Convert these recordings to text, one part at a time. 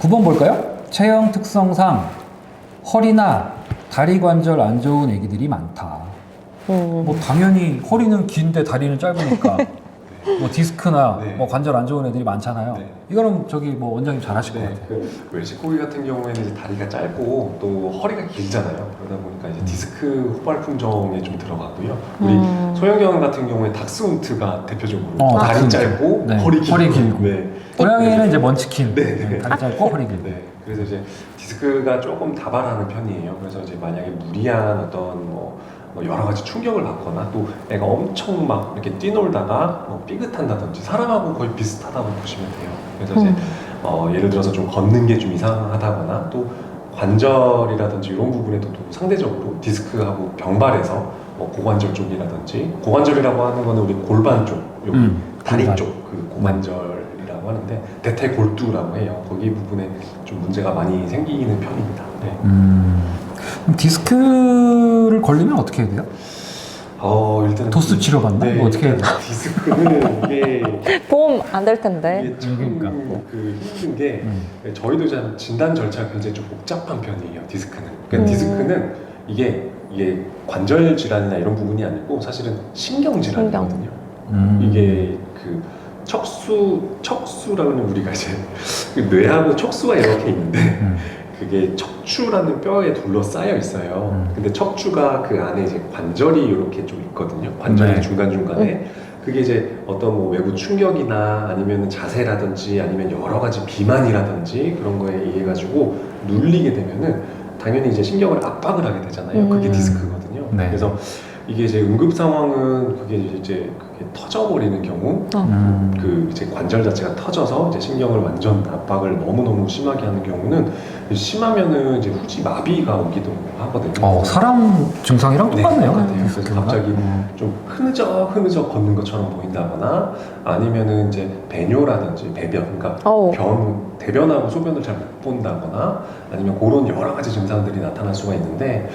9번 볼까요? 체형 특성상 허리나 다리 관절 안 좋은 애기들이 많다. 뭐 당연히 허리는 긴데 다리는 짧으니까 뭐 디스크나 네. 뭐 관절 안 좋은 애들이 많잖아요. 네. 이거는 저기 뭐 원장님 잘 하실 것 같아요. 그 웰시코기 같은 경우에는 이제 다리가 짧고 또 허리가 길잖아요. 그러다 보니까 이제 디스크 후발 품종에 좀 들어가고요. 우리 소영경 같은 경우에 닥스훈트가 대표적으로 다리 닥스훈트. 짧고 네. 허리 길고. 허리 길고. 네. 고양이는 이제 먼치킨. 네, 네. 다리 짧고 허리 길고. 네. 그래서 이제 디스크가 조금 다발하는 편이에요. 그래서 이제 만약에 무리한 어떤 뭐 여러 가지 충격을 받거나 또 애가 엄청 막 이렇게 뛰놀다가 삐긋한다든지 사람하고 거의 비슷하다고 보시면 돼요. 그래서 이제 예를 들어서 좀 걷는 게 좀 이상하다거나 또 관절이라든지 이런 부분에도 또 상대적으로 디스크하고 병발해서 고관절 쪽이라든지 고관절이라고 하는 거는 우리 골반 쪽, 여기 다리 골반. 쪽 그 고관절이라고 하는데 대퇴골두라고 해요. 거기 부분에 좀 문제가 많이 생기는 편입니다. 네. 그럼 디스크를 걸리면 어떻게 해야 돼요? 일단은 도수 치료받나? 네, 뭐 어떻게 해야 돼요? 디스크는 이게 보험 안 될 텐데. 이게 참 그러니까. 힘든 게 저희도 참 진단 절차가 굉장히 좀 복잡한 편이에요. 디스크는. 그러니까 디스크는 이게 관절 질환이나 이런 부분이 아니고 사실은 신경 질환이거든요. 이게 그 척수라고는 우리가 이제 그 뇌하고 척수가 이렇게 있는데 그게 척추라는 뼈에 둘러싸여 있어요. 근데 척추가 그 안에 이제 관절이 이렇게 좀 있거든요. 관절이 네. 중간중간에. 그게 이제 어떤 뭐 외부 충격이나 아니면 자세라든지 아니면 여러 가지 비만이라든지 그런 거에 의해 가지고 눌리게 되면은 당연히 이제 신경을 압박을 하게 되잖아요. 그게 디스크거든요. 네. 그래서 이게 이제 응급 상황은 그게 이제 그게 터져버리는 경우, 그 이제 관절 자체가 터져서 이제 신경을 완전 압박을 너무너무 심하게 하는 경우는 심하면은 이제 후지 마비가 오기도 하거든요. 사람 증상이랑 똑같네요. 똑같아요. 그래서 디스크가. 갑자기 좀 흐느적 걷는 것처럼 보인다거나 아니면은 이제 배뇨라든지 배변, 그러니까 대변하고 소변을 잘 못 본다거나 아니면 그런 여러 가지 증상들이 나타날 수가 있는데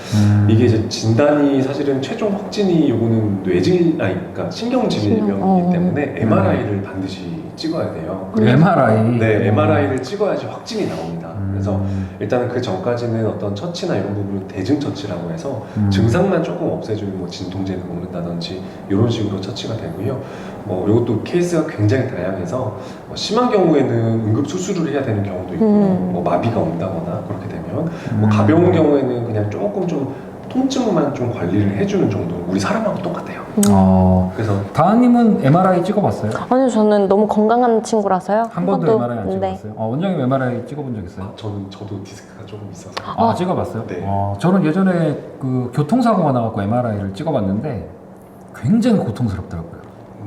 이게 이제 진단이 사실은 최종 확진이 요거는 그러니까 신경질병이기 때문에 MRI를 반드시 찍어야 돼요. MRI. 네, MRI를 찍어야지 확진이 나옵니다. 그래서 일단은 그 전까지는 어떤 처치나 이런 부분은 대증 처치라고 해서 증상만 조금 없애주는 뭐 진통제를 먹는다든지 이런 식으로 처치가 되고요. 이것도 케이스가 굉장히 다양해서 심한 경우에는 응급 수술을 해야 되는 경우도 있고요. 마비가 온다거나 그렇게 되면 가벼운 경우에는 그냥 조금 좀 통증만 좀 관리를 해주는 정도. 우리 사람하고 똑같아요. 그래서 다은님은 MRI 찍어봤어요? 아니요, 저는 너무 건강한 친구라서요. 한 번도 MRI 안 네. 찍어봤어요? 원장님 MRI 찍어본 적 있어요? 저도 디스크가 조금 있어서. 찍어봤어요? 네. 저는 예전에 그 교통사고가 나갖고 MRI를 찍어봤는데 굉장히 고통스럽더라고요.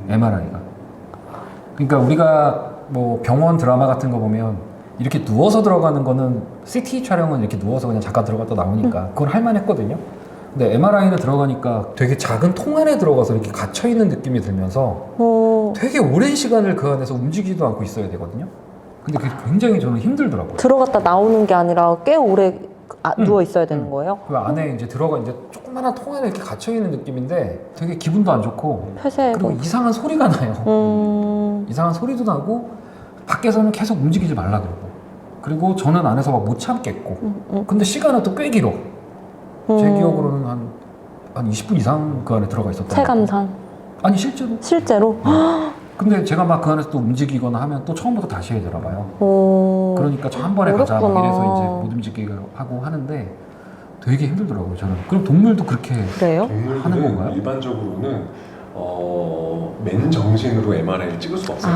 MRI가. 그러니까 우리가 뭐 병원 드라마 같은 거 보면 이렇게 누워서 들어가는 거는 CT 촬영은 이렇게 누워서 그냥 잠깐 들어갔다 나오니까 그걸 할만했거든요. 근데 MRI는 들어가니까 되게 작은 통 안에 들어가서 이렇게 갇혀있는 느낌이 들면서 되게 오랜 시간을 그 안에서 움직이지도 않고 있어야 되거든요. 근데 그게 굉장히 저는 힘들더라고요. 들어갔다 나오는 게 아니라 꽤 오래 누워 있어야 되는 거예요? 그 안에 이제 조그마한 통 안에 이렇게 갇혀있는 느낌인데 되게 기분도 안 좋고 그리고 이상한 소리가 나요. 이상한 소리도 나고 밖에서는 계속 움직이지 말라 그리고 저는 안에서 막 못 참겠고 근데 시간은 또 꽤 길어. 제 기억으로는 한 20분 이상 그 안에 들어가 있었다. 체감상? 아니 실제로. 실제로? 근데 제가 막 그 안에서 또 움직이거나 하면 또 처음부터 다시 해야 되나 봐요. 그러니까 저 한 번에 가자 막 이래서 이제 못 움직이게 하고 하는데 되게 힘들더라고요 저는. 그럼 동물도 그렇게 그래요? 하는 건가요? 일반적으로는 맨 정신으로 MRI를 찍을 수가 없어요.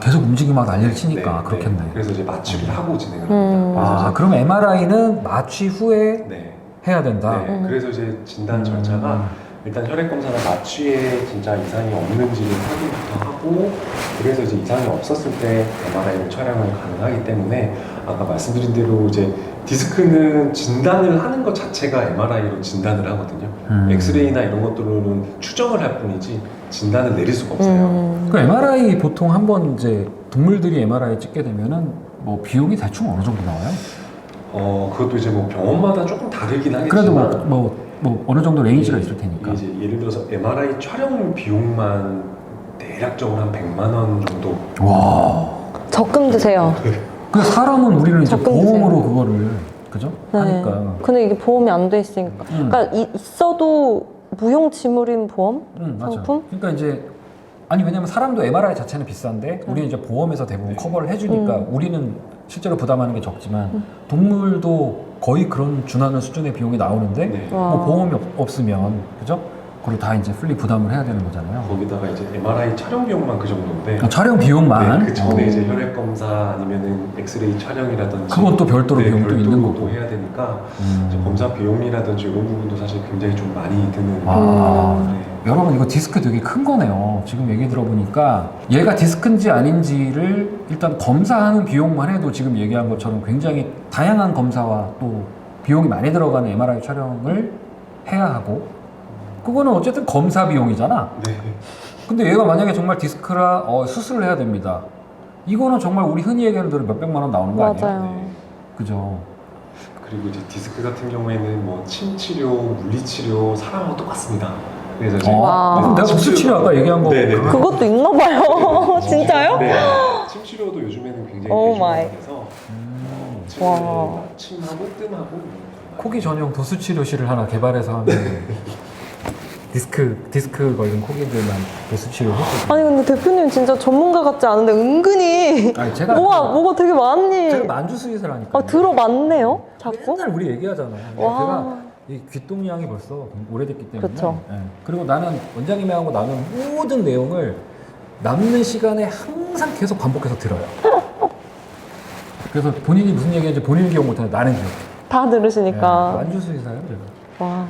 계속 움직이면 난리를 치니까 네, 그렇겠네. 네. 그래서 이제 마취를 하고 진행을 합니다. 그래서 그럼 MRI는 마취 후에 네. 해야 된다. 네. 그래서 이제 진단 절차가 일단 혈액 검사나 마취에 진짜 이상이 없는지를 확인부터 하고 그래서 이제 이상이 없었을 때 MRI로 촬영을 가능하기 때문에 아까 말씀드린 대로 이제 디스크는 진단을 하는 것 자체가 MRI로 진단을 하거든요. 엑스레이나 이런 것들로는 추정을 할 뿐이지 진단을 내릴 수가 없어요. 그 MRI 보통 한번 이제 동물들이 MRI 찍게 되면은 뭐 비용이 대충 어느 정도 나와요? 그것도 이제 뭐 병원마다 조금 다르긴 하겠지만 그래도 뭐 어느 정도 레인지가 있을 테니까. 이제 예를 들어서 MRI 촬영 비용만 대략적으로 한 100만 원 정도. 와. 적금 드세요. 그 사람은 우리는 이제 적금주세요. 보험으로 그거를 그죠? 하니까. 근데 이게 보험이 안 돼 있으니까. 그러니까 있어도 무용 지물인 보험 맞아. 상품? 그러니까 이제 아니 왜냐면 사람도 MRI 자체는 비싼데 우리는 이제 보험에서 대부분 커버를 해주니까 우리는 실제로 부담하는 게 적지만 동물도 거의 그런 준하는 수준의 비용이 나오는데 네. 뭐 보험이 없으면 그죠? 그리고 다 이제 풀리 부담을 해야 되는 거잖아요. 거기다가 이제 MRI 촬영 비용만 그 정도인데 촬영 비용만 네, 그 전에 이제 혈액 검사 아니면은 엑스레이 촬영이라든지 그건 또 별도로 비용도 별도로 있는 또 거고. 해야 되니까 이제 검사 비용이라든지 이런 부분도 사실 굉장히 좀 많이 드는 네. 여러분 이거 디스크 되게 큰 거네요. 지금 얘기 들어보니까 얘가 디스크인지 아닌지를 일단 검사하는 비용만 해도 지금 얘기한 것처럼 굉장히 다양한 검사와 또 비용이 많이 들어가는 MRI 촬영을 해야 하고 그거는 어쨌든 검사 비용이잖아. 네. 근데 얘가 만약에 정말 디스크라 수술을 해야 됩니다. 이거는 정말 우리 흔히 얘기하는 대로 몇백만 원 나오는 거 아니에요? 맞아요. 네. 그죠? 그리고 이제 디스크 같은 경우에는 뭐 침 치료, 물리 치료 사람하고 똑같습니다. 그래서 이제 와. 그럼 내가 복수 치료 아까 얘기한 거 네네. 그것도 있나 봐요. 진짜요? 네. 침 치료도 요즘에는 굉장히 오 마이. 대중화돼서 와. 침하고 뜸하고 코기 전용 도수 치료실을 하나 개발해서 하면 디스크 걸린 코기들만 도수 치료를 했거든요. 아니 근데 대표님 진짜 전문가 같지 않은데 은근히 아니, 제가 뭐가 되게 많이 제가 만주 스윗을 하니까 들어맞네요 자꾸. 맨날 우리 얘기하잖아요. 와. 제가 이 귀동량이 벌써 오래됐기 때문에 그쵸. 예. 그리고 나는 원장님하고 나눈 모든 내용을 남는 시간에 항상 계속 반복해서 들어요. 그래서 본인이 무슨 얘기하는지 본인은 기억 못하는데 나는 기억. 다 들으시니까. 만주 스윗사요 제가. 와.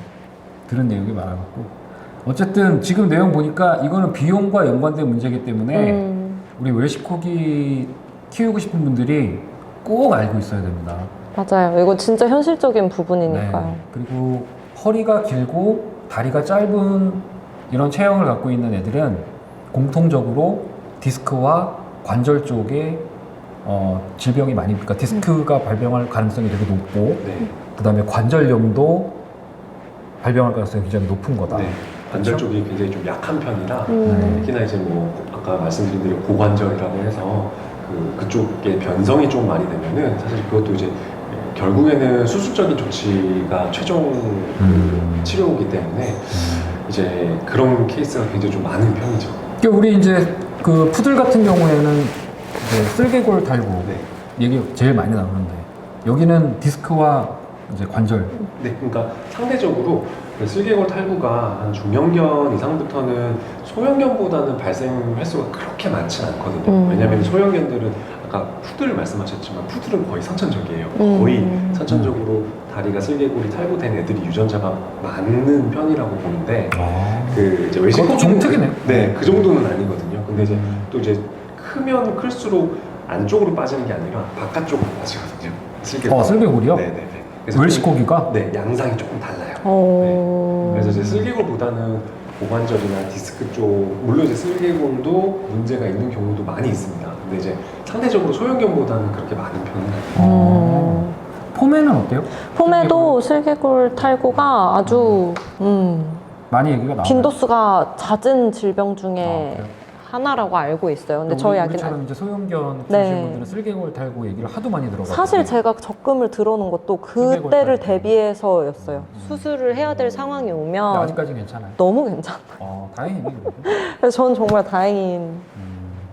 들은 내용이 많아갖고 어쨌든 지금 내용 보니까 이거는 비용과 연관된 문제이기 때문에 우리 웰시코기 키우고 싶은 분들이 꼭 알고 있어야 됩니다. 맞아요. 이거 진짜 현실적인 부분이니까요. 네. 그리고 허리가 길고 다리가 짧은 이런 체형을 갖고 있는 애들은 공통적으로 디스크와 관절 쪽에 질병이 많이, 그러니까 디스크가 발병할 가능성이 되게 높고 네. 그 다음에 관절염도 발병할 가능성이 굉장히 높은 거다. 네. 관절 그렇죠? 쪽이 굉장히 좀 약한 편이라 네. 특히나 이제 뭐 아까 말씀드린 대로 고관절이라고 해서 그쪽에 변성이 좀 많이 되면은 사실 그것도 이제 결국에는 수술적인 조치가 최종 치료이기 때문에 이제 그런 케이스가 굉장히 좀 많은 편이죠. 그러니까 우리 이제 그 푸들 같은 경우에는 이제 쓸개골 탈구 네. 얘기 제일 많이 나오는데 여기는 디스크와 이제 관절. 네, 그러니까 상대적으로 그 슬개골 탈구가 한 중형견 이상부터는 소형견보다는 발생 횟수가 그렇게 많지 않거든요. 왜냐하면 소형견들은 아까 푸들 말씀하셨지만 푸들은 거의 선천적이에요. 거의 선천적으로 다리가 슬개골이 탈구된 애들이 유전자가 많은 편이라고 보는데 그 이제 그것도 종특이네요. 네, 그 정도는 아니거든요. 근데 이제 또 이제 크면 클수록 안쪽으로 빠지는 게 아니라 바깥쪽으로 빠지거든요. 슬개골. 쓸개골이요? 네네네. 웰시코기가? 네, 양상이 조금 달라요. 오. 네. 그래서 이제 쓸개골보다는 고관절이나 디스크 쪽, 물론 이제 쓸개골도 문제가 있는 경우도 많이 있습니다. 근데 이제 상대적으로 소형견보다는 그렇게 많은 편은 아니에요. 폼에는 어때요? 폼에도 슬개골 탈구가 아주 많이 얘기가 나와요. 빈도수가 잦은 질병 중에 그래요? 하나라고 알고 있어요. 근데 저희 우리처럼 이제 소형견 네. 키우시는 분들은 쓸개골 탈구 얘기를 하도 많이 들어가지고 사실 제가 적금을 들어놓은 것도 슬개골 그때를 탈구. 대비해서였어요. 수술을 해야 될 상황이 근데 오면 아직까지는 괜찮아요. 너무 괜찮아요. 다행이네. 그래서 저는 정말 다행인.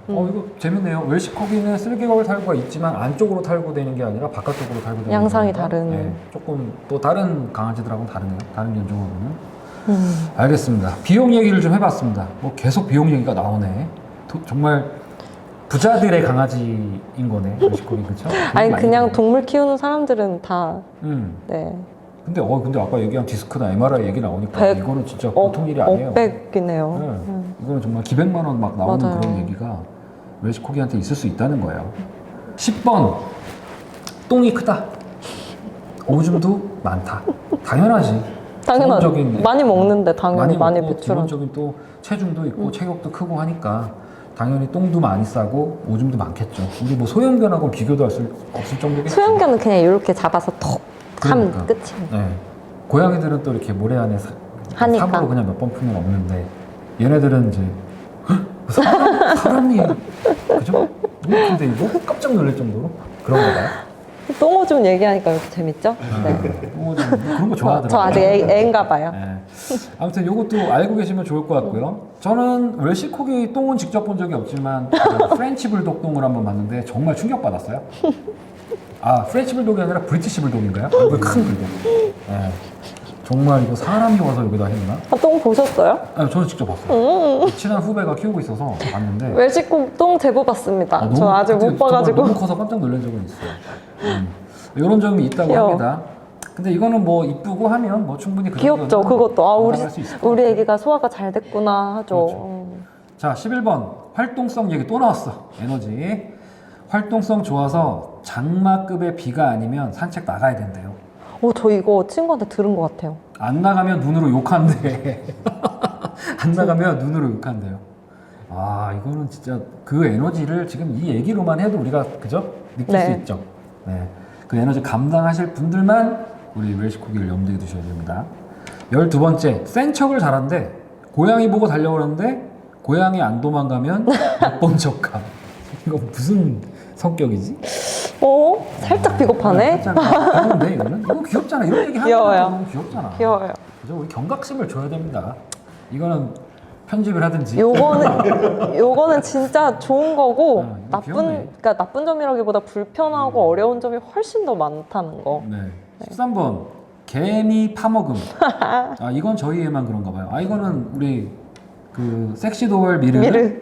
이거 재밌네요. 웰시코기는 쓸개골 탈구가 있지만 안쪽으로 탈구되는 게 아니라 바깥쪽으로 탈구되는 양상이 거니까, 다른. 네, 조금 또 다른 강아지들하고는 다르네요. 다른 견종하고는. 알겠습니다. 비용 얘기를 좀 해봤습니다. 뭐 계속 비용 얘기가 나오네. 정말 부자들의 강아지인 거네. 웰시코기 그렇죠? 아니 그냥 동물 키우는 사람들은 다 네. 근데 아까 얘기한 디스크나 MRI 얘기 나오니까 100, 이거는 진짜 보통 일이 아니에요. 억백이네요. 네. 이거는 정말 기백만 원 막 나오는 맞아요. 그런 얘기가 웰시코기한테 있을 수 있다는 거예요. 10번 똥이 크다. 오줌도 많다. 당연하지. 당연하죠. 기본적인 많이 먹는데 당연히 많이 먹고 배출하죠. 기본적인 또 체중도 있고 체격도 크고 하니까 당연히 똥도 많이 싸고 오줌도 많겠죠. 우리 뭐 소형견하고 비교도 할 수 없을 정도겠지. 소형견은 그냥 이렇게 잡아서 톡 하면 그러니까. 끝이에요. 네. 고양이들은 또 이렇게 모래 안에 하니까. 사고로 그냥 몇 번 풀면 없는데 얘네들은 이제 사람이 그죠? 너무 큰데 이거 깜짝 놀랄 정도로 그런 거가요? 똥오줌 얘기하니까 이렇게 재밌죠? 네. 그런 거 좋아하더라고요. 저 아직 애인가 봐요. 네. 아무튼 이것도 알고 계시면 좋을 것 같고요. 저는 웰시코기 똥은 직접 본 적이 없지만 그 프렌치 불독 똥을 한번 봤는데 정말 충격받았어요. 아, 프렌치 불독이 아니라 브리티시 불독인가요? 큰 불독. 네. 정말 이거 사람이 와서 여기다 했나? 아, 똥 보셨어요? 아니, 저는 직접 봤어요. 친한 후배가 키우고 있어서 봤는데 웰시코 똥 제보 봤습니다. 너무- 저 아직 그때 못 봐가지고. 정말 너무 커서 깜짝 놀란 적은 있어요. 이런 점이 있다고 귀여워. 합니다. 근데 이거는 뭐 이쁘고 하면 뭐 충분히 그 귀엽죠, 정도는 그것도. 아, 감당할 수 있을 것 우리 같아요. 애기가 소화가 잘 됐구나 하죠. 그렇죠. 자, 11번 활동성 얘기 또 나왔어. 에너지. 활동성 좋아서 장마급의 비가 아니면 산책 나가야 된대요. 저 이거 친구한테 들은 것 같아요. 안 나가면 눈으로 욕한대. 안 나가면 눈으로 욕한대요. 아, 이거는 진짜 그 에너지를 지금 이 얘기로만 해도 우리가 그죠? 느낄 네. 수 있죠. 네. 그 에너지 감당하실 분들만 우리 웰시코기를 염두에 두셔야 됩니다. 12번째, 센 척을 잘한대. 고양이 보고 달려오는데 고양이 안 도망가면 못본 척함. 이거 무슨 성격이지? 살짝 비겁하네? 살짝 귀여운데 이거는? 이거 귀엽잖아. 이런 얘기 하면 귀여워요. 너무 귀엽잖아. 귀여워요. 그죠? 우리 경각심을 줘야 됩니다. 이거는 편집을 하든지. 요거는 진짜 좋은 거고, 이거 귀엽네. 그러니까 나쁜 점이라기보다 불편하고 어려운 점이 훨씬 더 많다는 거. 네. 13번 개미 파먹음. 아, 이건 저희에만 그런가 봐요. 아, 이거는 우리 그 섹시도월 미르.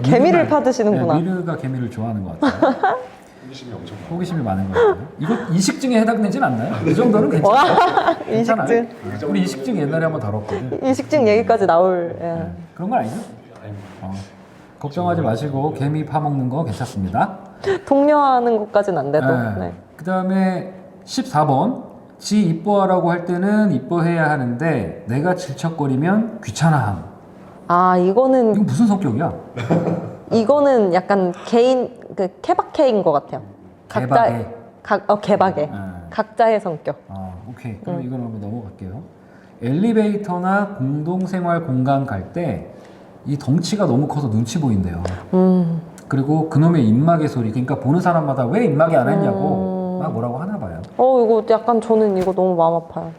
개미를 파드시는구나. 네, 미르가 개미를 좋아하는 것 같아요. 호기심이 엄청 많아요. 호기심이 많은 것 같아요. 이거 이식증에 해당되진 않나요? 이 정도는 괜찮아요. 괜찮아요. 이식증. 우리 이식증 옛날에 한번 다뤘거든. 이식증 얘기까지 나올. 예. 네. 그런 건 아니죠? 아닙니다. 걱정하지 마시고 개미 파먹는 거 괜찮습니다. 독려하는 것까지는 안 돼도. 네. 그 다음에 14번 지 이뻐하라고 할 때는 이뻐해야 하는데 내가 질척거리면 귀찮아함. 아, 이거는 이거 무슨 성격이야? 이거는 약간 개인 그 케바케인 것 같아요. 개박에. 개박에. 네. 각자의 성격. 오케이. 그럼 이건 한번 넘어갈게요. 엘리베이터나 공동생활 공간 갈 때 이 덩치가 너무 커서 눈치 보인대요. 그리고 그놈의 입마개 소리. 그러니까 보는 사람마다 왜 입마개 안 했냐고 막 뭐라고 하나 봐요. 이거 약간 저는 이거 너무 마음 아파요.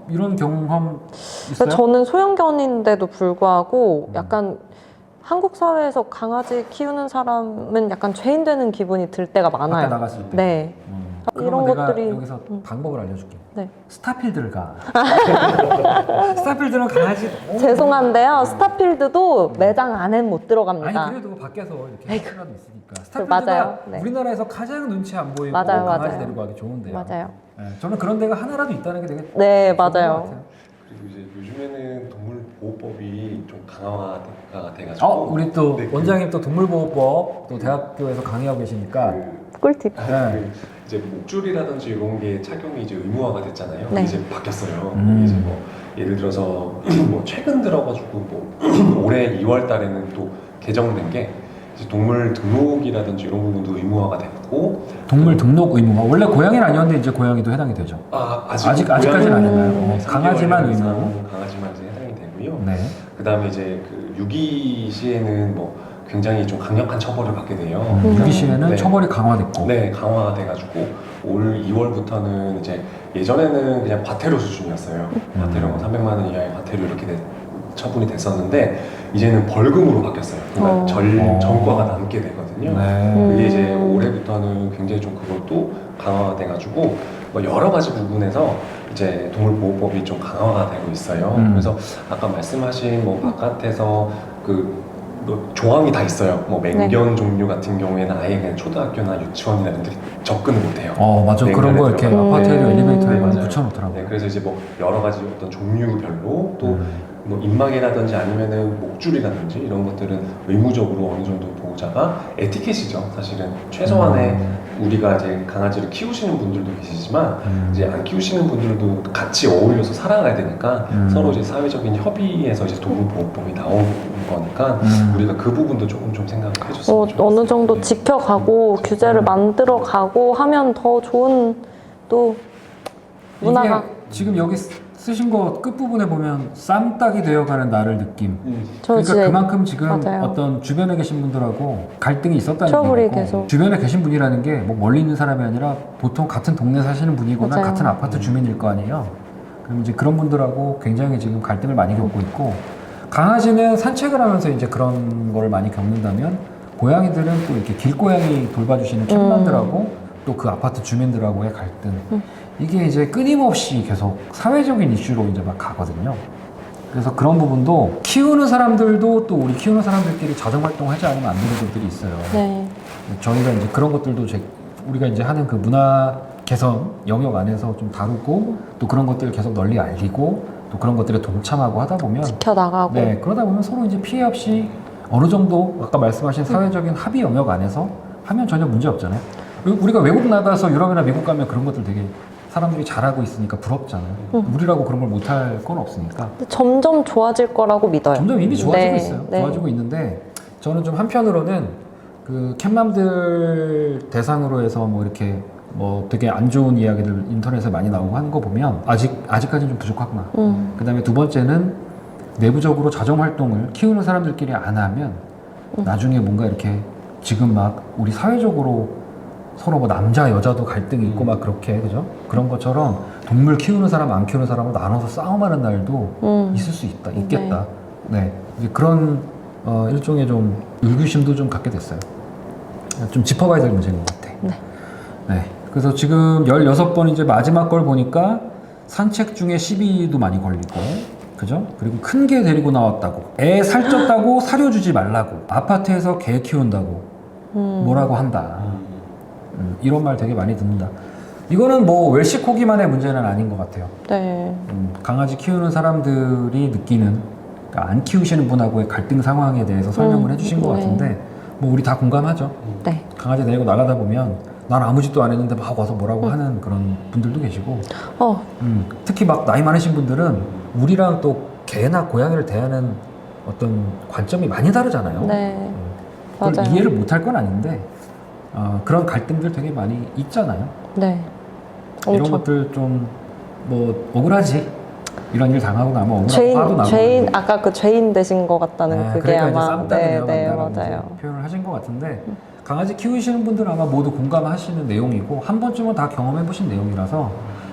이런 경험 있어요? 저는 소형견인데도 불구하고 약간 한국 사회에서 강아지 키우는 사람은 약간 죄인 되는 기분이 들 때가 밖에 많아요. 나갔을 때. 네. 그러면 이런 내가 것들이- 여기서 방법을 알려줄게. 네. 스타필드를 가. 스타필드는 강아지. 죄송한데요. 스타필드도 매장 안엔 못 들어갑니다. 아니 그래도 밖에서 이렇게 하나도 있으니까. 스타필드가 맞아요. 네. 우리나라에서 가장 눈치 안 보이고 맞아요, 강아지 맞아요. 데리고 가기 좋은데요. 맞아요. 네, 저는 그런 데가 하나라도 있다는 게 되게 네, 좋은 것 맞아요. 같아요. 그리고 이제 요즘에는 동물보호법이 좀 강화가 돼가지고. 우리 또 네, 원장님 또 동물보호법 또 대학교에서 강의하고 계시니까. 꿀팁. 네. 이제 목줄이라든지 이런 게 착용이 이제 의무화가 됐잖아요. 네. 이제 바뀌었어요. 음. 이제 뭐 예를 들어서 뭐 최근 들어가지고 뭐 올해 2월 달에는 또 개정된 게 이제 동물 등록이라든지 이런 부분도 의무화가 됐고. 동물 등록 의무화. 원래 고양이는 아니었는데 이제 고양이도 해당이 되죠. 아직까지는 안 했나요? 강아지만 의무. 강아지만 이제 해당이 되고요. 네. 그다음에 이제 그 유기 시에는 뭐 굉장히 좀 강력한 처벌을 받게 돼요. 유기 시에는 네. 처벌이 강화됐고. 네, 강화가 돼가지고 올 2월부터는 이제 예전에는 그냥 과태료 수준이었어요. 과태료 300만 원 이하의 과태료 이렇게 처분이 됐었는데 이제는 벌금으로 바뀌었어요. 그러니까 전과가 남게 되거든요. 네. 그게 이제 올해부터는 굉장히 좀 그것도 강화가 돼가지고 뭐 여러 가지 부분에서 이제 동물보호법이 좀 강화가 되고 있어요. 그래서 아까 말씀하신 뭐 바깥에서 그 뭐 조항이 다 있어요. 뭐 맹견 종류 같은 경우에는 아예 그냥 초등학교나 유치원이나 이런 데들이 접근을 못해요. 맞아. 그런 거 이렇게 아파트 엘리베이터에 많이 맞아요. 붙여놓더라고요. 네, 그래서 이제 뭐 여러 가지 어떤 종류별로 또 뭐 입마개라든지 아니면은 목줄이라든지 이런 것들은 의무적으로 어느 정도 보호자가 에티켓이죠. 사실은 최소한의 우리가 이제 강아지를 키우시는 분들도 계시지만 이제 안 키우시는 분들도 같이 어울려서 살아가야 되니까 서로 이제 사회적인 협의에서 이제 동물보호법이 나오는 거니까 우리가 그 부분도 조금 좀 생각을 해줬으면 좋겠어요. 어느 정도 네. 지켜가고 규제를 만들어가고 하면 더 좋은 또 문화가. 이게 지금 여기 쓰신 거 끝부분에 보면 쌈딱이 되어가는 나를 느낌. 저 그러니까 진짜 그만큼 지금 맞아요. 어떤 주변에 계신 분들하고 갈등이 있었다는 트러블이 얘기고 계속. 주변에 계신 분이라는 게 뭐 멀리 있는 사람이 아니라 보통 같은 동네 사시는 분이거나 맞아요. 같은 아파트 주민일 거 아니에요. 그럼 이제 그런 분들하고 굉장히 지금 갈등을 많이 겪고 있고 강아지는 산책을 하면서 이제 그런 걸 많이 겪는다면 고양이들은 또 이렇게 길고양이 돌봐주시는 캣맘들하고 또 그 아파트 주민들하고의 갈등 이게 이제 끊임없이 계속 사회적인 이슈로 이제 막 가거든요. 그래서 그런 부분도 키우는 사람들도 또 우리 키우는 사람들끼리 자정 활동하지 않으면 안 되는 것들이 있어요. 네. 저희가 이제 그런 것들도 우리가 이제 하는 그 문화 개선 영역 안에서 좀 다루고 또 그런 것들을 계속 널리 알리고 또 그런 것들에 동참하고 하다 보면 지켜나가고. 네, 그러다 보면 서로 이제 피해 없이 어느 정도 아까 말씀하신 사회적인 합의 영역 안에서 하면 전혀 문제 없잖아요. 그리고 우리가 외국 나가서 유럽이나 미국 가면 그런 것들 되게 사람들이 잘하고 있으니까 부럽잖아요. 우리라고 그런 걸 못할 건 없으니까. 근데 점점 좋아질 거라고 믿어요. 점점 이미 좋아지고 네, 있어요. 네. 좋아지고 있는데 저는 좀 한편으로는 그 캣맘들 대상으로 해서 뭐 이렇게 뭐 되게 안 좋은 이야기들 인터넷에 많이 나오고 하는 거 보면 아직까지는 좀 부족하구나. 그다음에 두 번째는 내부적으로 자정 활동을 키우는 사람들끼리 안 하면 나중에 뭔가 이렇게 지금 막 우리 사회적으로 서로 뭐 남자 여자도 갈등이 있고 막 그렇게 그죠? 그런 것처럼 동물 키우는 사람 안 키우는 사람으로 나눠서 싸움하는 날도 있을 수 있겠다. 네, 이제 그런 일종의 좀 의구심도 좀 갖게 됐어요. 좀 짚어봐야 될 문제인 것 같아. 네. 네. 그래서 지금 16번 이제 마지막 걸 보니까 산책 중에 시비도 많이 걸리고, 그죠? 그리고 큰 개 데리고 나왔다고. 애 살쪘다고 사료 주지 말라고. 아파트에서 개 키운다고. 뭐라고 한다. 이런 말 되게 많이 듣는다. 이거는 뭐 웰시코기만의 문제는 아닌 것 같아요. 네. 강아지 키우는 사람들이 느끼는, 그러니까 안 키우시는 분하고의 갈등 상황에 대해서 설명을 해주신 것 네. 같은데, 뭐 우리 다 공감하죠. 네. 강아지 데리고 나가다 보면 난 아무 짓도 안 했는데 막 와서 뭐라고 하는 그런 분들도 계시고 특히 막 나이 많으신 분들은 우리랑 또 개나 고양이를 대하는 어떤 관점이 많이 다르잖아요. 네. 그걸 맞아요. 이해를 못할 건 아닌데 그런 갈등들 되게 많이 있잖아요. 네. 이런 엄청. 것들 좀 뭐 억울하지. 이런 일 당하고 나면 억울하고 화도 나고. 죄인, 아까 그 죄인 되신 것 같다는 그게 그러니까 이제 아마. 쌈딱이 네, 되어간다는 맞아요. 표현을 하신 것 같은데 강아지 키우시는 분들은 아마 모두 공감하시는 내용이고 한 번쯤은 다 경험해 보신 내용이라서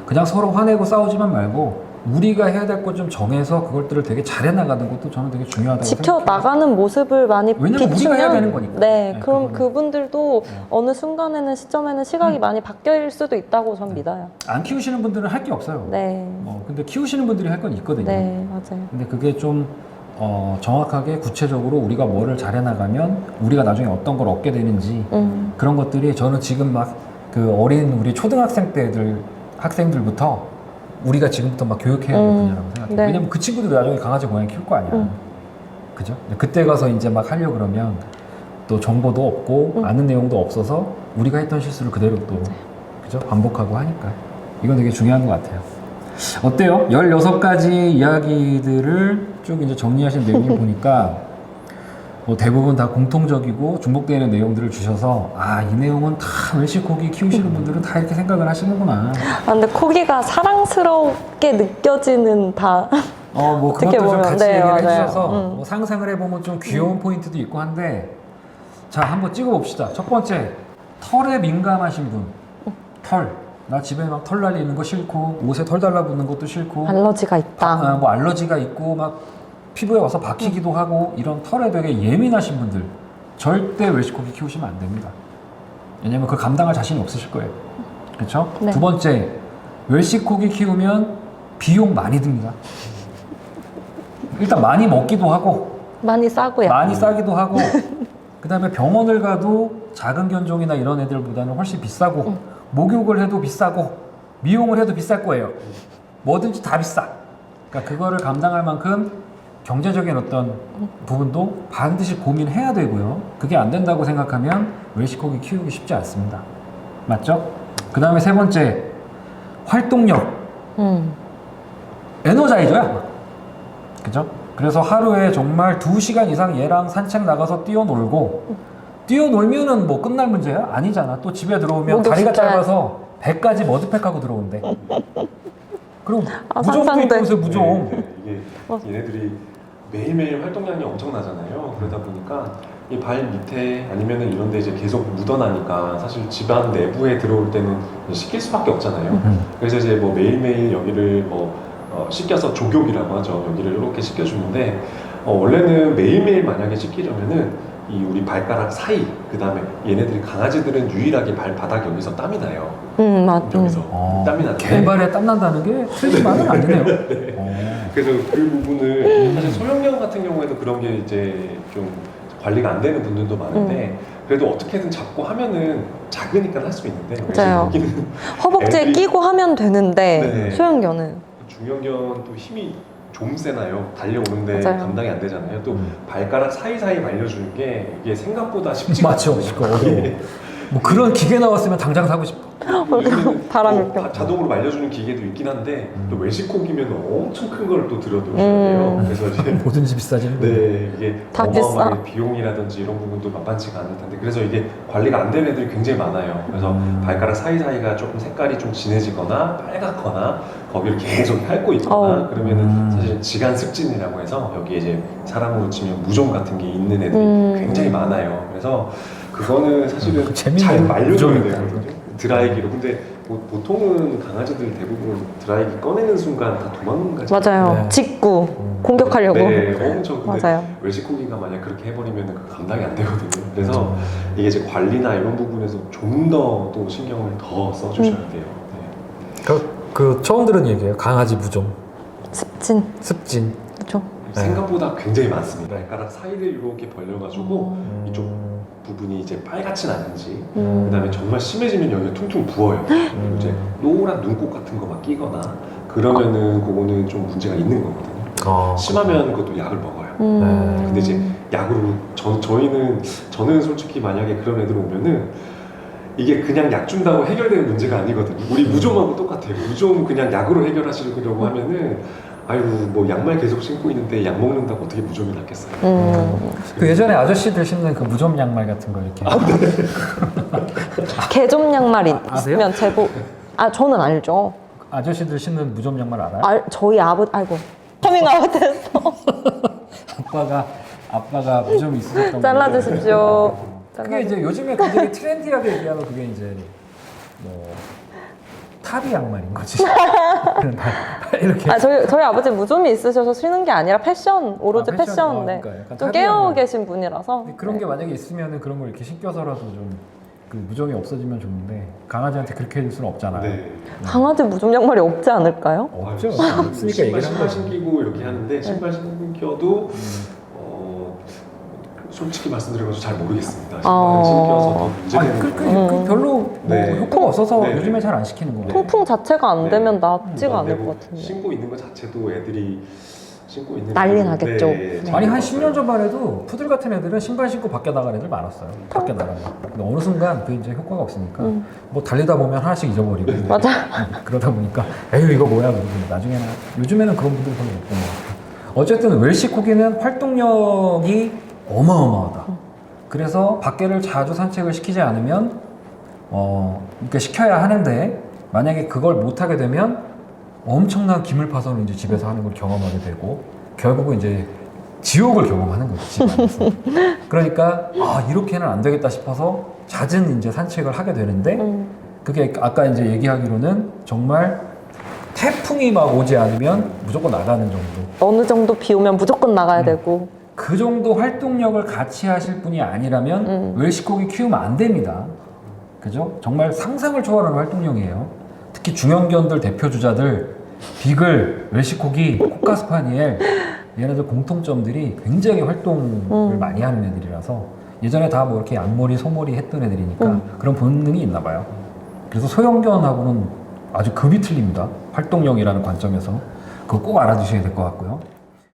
그냥 서로 화내고 싸우지만 말고 우리가 해야 될 것 좀 정해서 그것들을 되게 잘해 나가는 것도 저는 되게 중요하다고 지켜 생각해요. 나가는 모습을 많이 왜냐면 비추면 우리가 해야 되는 거니까. 네, 네, 그럼 그거는. 그분들도 네. 어느 순간에는 시점에는 시각이 많이 바뀔 수도 있다고 전 믿어요. 안 키우시는 분들은 할 게 없어요. 네. 근데 키우시는 분들이 할 건 있거든요. 네, 맞아요. 근데 그게 좀 정확하게 구체적으로 우리가 뭐를 잘해 나가면 우리가 나중에 어떤 걸 얻게 되는지 그런 것들이 저는 지금 막 그 어린 우리 초등학생 때 학생들부터 우리가 지금부터 막 교육해야 될 분야라고 생각해요. 네. 왜냐면 그 친구들이 나중에 강아지 고양이 키울 거 아니야. 그죠? 그때 가서 이제 막 하려고 그러면 또 정보도 없고 아는 내용도 없어서 우리가 했던 실수를 그대로 또 그죠? 반복하고 하니까 이건 되게 중요한 것 같아요. 어때요? 16가지 이야기들을 쭉 이제 정리하신 내용을 보니까 뭐 대부분 다 공통적이고 중복되는 내용들을 주셔서 이 내용은 다 웰시코기 키우시는 분들은 다 이렇게 생각을 하시는구나. 근데 코기가 사랑스럽게 느껴지는 다. 뭐 어떻게 그것도 좀 보면, 같이 네, 얘기를 맞아요. 해주셔서 뭐 상상을 해보면 좀 귀여운 포인트도 있고 한데 자 한번 찍어봅시다. 첫 번째 털에 민감하신 분. 털. 나 집에 막 털 날리는 거 싫고 옷에 털 달라붙는 것도 싫고 알러지가 있다. 뭐 알러지가 있고 막 피부에 와서 박히기도 하고 이런 털에 되게 예민하신 분들 절대 웰시코기 키우시면 안 됩니다. 왜냐면 그 감당할 자신이 없으실 거예요. 그렇죠? 네. 두 번째 웰시코기 키우면 비용 많이 듭니다. 일단 많이 먹기도 하고 많이 싸고요. 많이 싸기도 하고 그 다음에 병원을 가도 작은 견종이나 이런 애들보다는 훨씬 비싸고 목욕을 해도 비싸고 미용을 해도 비쌀 거예요. 뭐든지 다 비싸. 그러니까 그거를 감당할 만큼 경제적인 어떤 부분도 반드시 고민해야 되고요. 그게 안 된다고 생각하면 웰시코기 키우기 쉽지 않습니다. 맞죠? 그 다음에 세 번째 활동력. 에너자이저야. 그죠? 그래서 하루에 정말 2시간 이상 얘랑 산책 나가서 뛰어놀고 뛰어놀면은 뭐 끝날 문제야? 아니잖아. 또 집에 들어오면 목욕 다리가 시켜야 짧아서 배까지 머드팩하고 들어온대. 그럼 아, 무좀도 상상돼. 있다면서요, 무좀. 네, 이게 얘네들이 매일매일 활동량이 엄청나잖아요. 그러다 보니까 이 발 밑에 아니면은 이런 데 이제 계속 묻어나니까 사실 집안 내부에 들어올 때는 씻길 수밖에 없잖아요. 그래서 이제 뭐 매일매일 여기를 씻겨서 족욕이라고 하죠. 여기를 이렇게 씻겨주는데 원래는 매일매일 만약에 씻기려면은 이 우리 발가락 사이, 그 다음에 얘네들이 강아지들은 유일하게 발바닥 여기서 땀이 나요. 여기서 땀이 나는데 개발에 땀 난다는 게 틀리지만은 아니네요. 그래서 그 부분을 사실 소형견 같은 경우에도 그런 게 이제 좀 관리가 안 되는 분들도 많은데 그래도 어떻게든 잡고 하면은 작으니까 할 수 있는데 맞아요. 여기는 허벅지에 애들이- 끼고 하면 되는데 네. 소형견은 중형견 또 힘이 좀 세나요? 달려오는데 맞아요. 감당이 안 되잖아요. 또 발가락 사이사이 말려주는 게 이게 생각보다 쉽지가 맞죠. 않아요. 그거 어려워. 뭐 그런 기계 나왔으면 당장 사고 싶어. 요즘에는 바람을 펴. 자동으로 말려주는 기계도 있긴 한데 또 외식고기면 엄청 큰 걸 또 들여두셔야 돼요. 그래서 이제 뭐든지 비싸지는 거예요. 네, 이게 다 어마어마하게 비용이라든지 이런 부분도 만만치가 않을 텐데 그래서 이게 관리가 안 되는 애들이 굉장히 많아요. 그래서 발가락 사이사이가 조금 색깔이 좀 진해지거나 빨갛거나 거기를 계속 핥고 있거나 그러면은 사실 지간 습진이라고 해서 여기에 이제 사람으로 치면 무좀 같은 게 있는 애들이 굉장히 많아요. 그래서 그거는 사실은 재밌네요. 잘 말려줘야 무좀이 되거든요. 드라이기로. 근데 보통은 강아지들 대부분 드라이기 꺼내는 순간 다 도망가죠. 맞아요. 네. 직구 공격하려고. 네, 엄청. 근데 맞아요. 외식고기가 만약 그렇게 해버리면 그 감당이 안 되거든요. 그래서 이게 이제 관리나 이런 부분에서 좀 더 또 신경을 더 써주셔야 돼요. 네. 그 처음 들은 얘기예요. 강아지 무좀, 습진. 습진. 그렇죠. 네. 생각보다 굉장히 많습니다. 발가락 사이를 이렇게 벌려가지고 이쪽 부분이 이제 빨갛진 않은지 그다음에 정말 심해지면 여기가 퉁퉁 부어요. 그리고 이제 노란 눈곱 같은 거 막 끼거나 그러면은 그거는 좀 문제가 있는 거거든요. 심하면 그것도 약을 먹어요. 근데 이제 약으로 저는 솔직히 만약에 그런 애들 오면은 이게 그냥 약 준다고 해결되는 문제가 아니거든요. 우리 무좀하고 똑같아요. 무좀 그냥 약으로 해결하시려고 하면은 아유 뭐 양말 계속 신고 있는데 약 먹는다고 어떻게 무좀이 낫겠어요. 그 예전에 아저씨들 신는 그 무좀 양말 같은 거 이렇게. 개좀 양말 아세요? 있으면 제보. 아 저는 알죠. 아저씨들 신는 무좀 양말 알아요? 저희 아이고 커밍아웃 했어. 아빠가 무좀 있으셨던 거. 잘라주십시오. 그게 이제 요즘에 굉장히 트렌디하게 얘기하면 그게 이제 뭐 탑이 양말인 거지. 이렇게. 저희 아버지 무좀이 있으셔서 신는 게 아니라 패션, 오로지 패션. 패션인데 그러니까 약간 좀 탑이 깨어 양말. 계신 분이라서. 그런 게 만약에 있으면은 그런 걸 이렇게 신겨서라도 좀 그 무좀이 없어지면 좋은데 강아지한테 그렇게 해줄 수는 없잖아요. 네. 강아지 무좀 양말이 없지 않을까요? 없죠. 아유, 없으니까 얘기를 한 신발 거지. 신기고 이렇게 하는데 신발 신겨도 솔직히 말씀드려서 잘 모르겠습니다. 신발 신겨서 더 문제가 아니, 있는 거예요. 그 별로 뭐 네. 효과가 없어서 네. 요즘에 잘 안 시키는 거예요. 통풍 자체가 안 네. 되면 낫지가 않을 그리고 것 같은데. 신고 있는 것 자체도 애들이 신고 있는 난리 애들은- 나겠죠. 네, 네. 아니 한 10년 전만 해도 푸들 같은 애들은 신발 신고 밖에 나가는 애들 많았어요. 밖에 나가면. 근데 어느 순간 그 이제 효과가 없으니까 뭐 달리다 보면 하나씩 잊어버리고 맞아. 그러다 보니까 에휴 이거 뭐야 그러고 나중에는 요즘에는 그런 분들 별로 못 본 것 같아요. 어쨌든 웰시코기는 활동력이 어마어마하다. 그래서 밖에를 자주 산책을 시키지 않으면 그러니까 시켜야 하는데 만약에 그걸 못하게 되면 엄청난 기물파손을 이제 집에서 하는 걸 경험하게 되고 결국은 이제 지옥을 경험하는 거죠 집안에서. 그러니까 이렇게는 안 되겠다 싶어서 잦은 이제 산책을 하게 되는데 그게 아까 이제 얘기하기로는 정말 태풍이 막 오지 않으면 무조건 나가는 정도. 어느 정도 비 오면 무조건 나가야 되고. 그 정도 활동력을 같이 하실 분이 아니라면 웰시코기 키우면 안 됩니다. 그죠? 정말 상상을 초월하는 활동량이에요. 특히 중형견들 대표 주자들 비글, 웰시코기, 코카스파니엘 얘네들 공통점들이 굉장히 활동을 많이 하는 애들이라서 예전에 다 뭐 이렇게 앞머리, 소머리 했던 애들이니까 그런 본능이 있나 봐요. 그래서 소형견하고는 아주 급이 틀립니다. 활동력이라는 관점에서 그거 꼭 알아두셔야 될 것 같고요.